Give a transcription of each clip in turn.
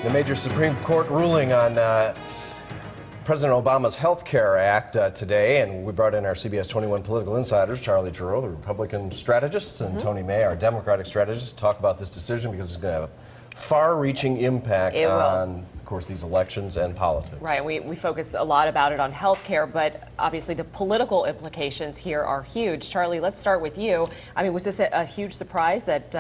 The major Supreme Court ruling on President Obama's Health Care Act today, and we brought in our CBS 21 political insiders, Charlie Giroux, the Republican strategist, and Tony May, our Democratic strategist, to talk about this decision because it's going to have a far-reaching impact on, of course, these elections and politics. Right. We focus a lot about it on health care, but obviously the political implications here are huge. Charlie, let's start with you. I mean, was this a huge surprise that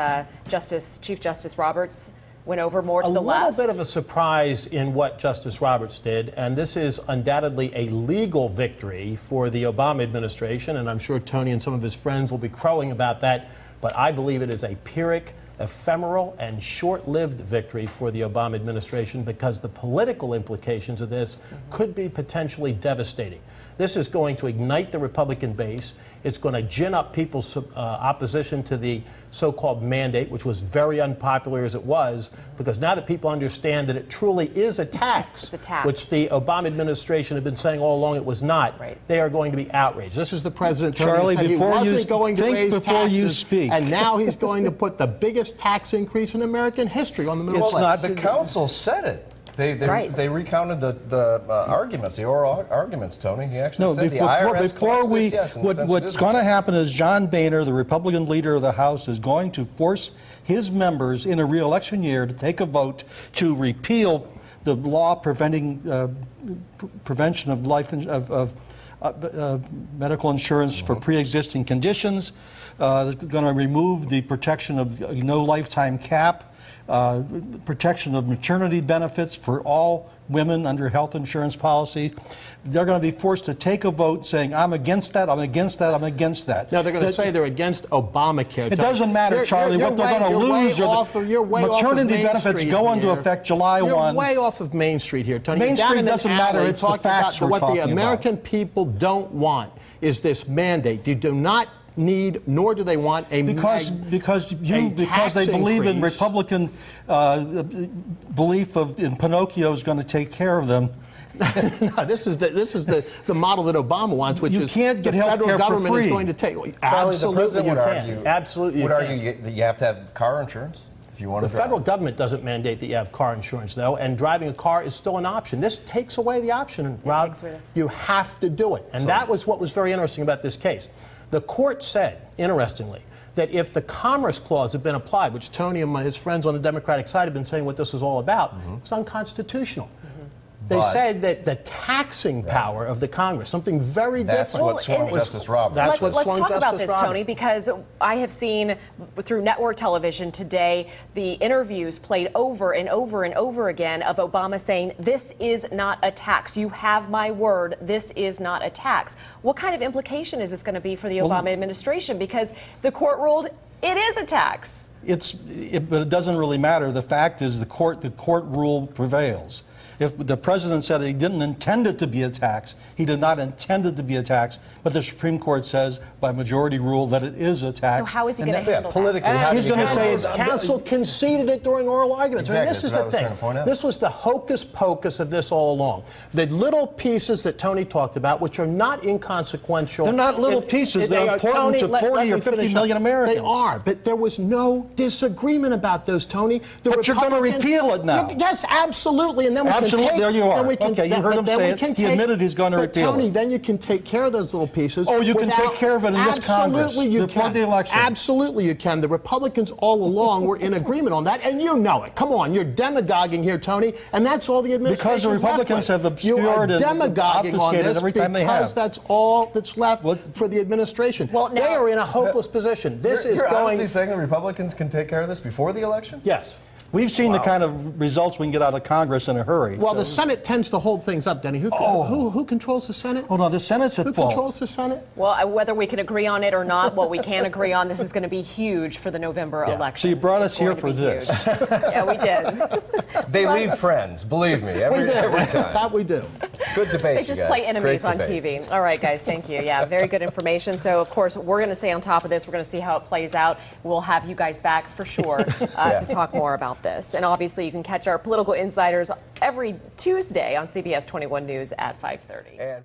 Chief Justice Roberts went over more to the left? A little bit of a surprise in what Justice Roberts did, and this is undoubtedly a legal victory for the Obama administration, and I'm sure Tony and some of his friends will be crowing about that, but I believe it is a Pyrrhic, ephemeral, and short-lived victory for the Obama administration because the political implications of this could be potentially devastating. This is going to ignite the Republican base. It's going to gin up people's opposition to the so-called mandate, which was very unpopular as it was, because now that people understand that it truly is a tax, it's a tax, which the Obama administration had been saying all along it was not, they are going to be outraged. This is the president, Charlie, said he wasn't going to raise taxes, you speak. And now he's going to put the biggest tax increase in American history on the middle class. The council said it. They recounted the arguments, the oral arguments, Tony. He actually said the IRS collects this, yes. What's going to happen is John Boehner, the Republican leader of the House, is going to force his members in a re-election year to take a vote to repeal the law preventing prevention of medical insurance for pre-existing conditions. They're going to remove the protection of no lifetime cap. Protection of maternity benefits for all women under health insurance policy. They're going to be forced to take a vote saying, I'm against that, I'm against that, I'm against that. Now, they're going to say they're against Obamacare. It doesn't matter, Charlie. What they're going to lose are the maternity benefits go into effect July 1. You're way off of Main Street here, Tony. Main Street doesn't matter. It's the facts we're talking about. What the American people don't want is this mandate. You do not need, nor do they want a because they believe in Republican belief in Pinocchio is going to take care of them. No, this is the model that Obama wants, which is can't get the federal government for free. is going to take. Absolutely, you can. Absolutely, would argue that you have to have car insurance if you want to drive. The federal government doesn't mandate that you have car insurance, though, and driving a car is still an option. This takes away the option, Rob. You have to do it, and that was what was very interesting about this case. The court said, interestingly, that if the Commerce Clause had been applied, which Tony and his friends on the Democratic side have been saying what this was all about, it's unconstitutional. They said that the taxing power of the Congress, something very different. That's what swung Justice Roberts. Let's talk about this, Tony, because I have seen through network television today the interviews played over and over and over again of Obama saying, this is not a tax. You have my word. This is not a tax. What kind of implication is this going to be for the Obama administration? Because the court ruled it is a tax. But it doesn't really matter. The fact is the court rule prevails. If the president said he didn't intend it to be a tax, he did not intend it to be a tax, but the Supreme Court says by majority rule that it is a tax. So how is he going to handle politically, that? He's going to say his counsel conceded it during oral arguments. Exactly. I mean, this is the thing. This was the hocus pocus of this all along. The little pieces that Tony talked about, which are not inconsequential. They're not little pieces. They're important to 40 or 50 million Americans. They are, but there was no disagreement about those, Tony. But you're going to repeal it now. Yes, absolutely. And then we absolutely, there you are. You heard him say it. He admitted he's going to repeal it. Tony, then you can take care of those little pieces. Oh, you can take care of it in this Congress before the election. Absolutely, you can. The Republicans all along were in agreement on that, and you know it. Come on, you're demagoguing here, Tony, and that's all the administration. Because the Republicans have obscured and obfuscated every time they have. Because that's all that's left for the administration. Well, now, they are in a hopeless position. You're honestly saying the Republicans can take care of this before the election? Yes. We've seen the kind of results we can get out of Congress in a hurry. Well, the Senate tends to hold things up, Denny. Who controls the Senate? Oh, no, the Senate's at fault. Who controls the Senate? Well, whether we can agree on it or not, what we can agree on, this is going to be huge for the November election. So you brought us here for this. Yeah, we did. They leave friends, believe me, every time. That we do. Good debate, They just play enemies on TV. All right, guys, thank you. Yeah, very good information. So, of course, we're going to stay on top of this. We're going to see how it plays out. We'll have you guys back for sure to talk more about this. And obviously, you can catch our political insiders every Tuesday on CBS 21 News at 5:30.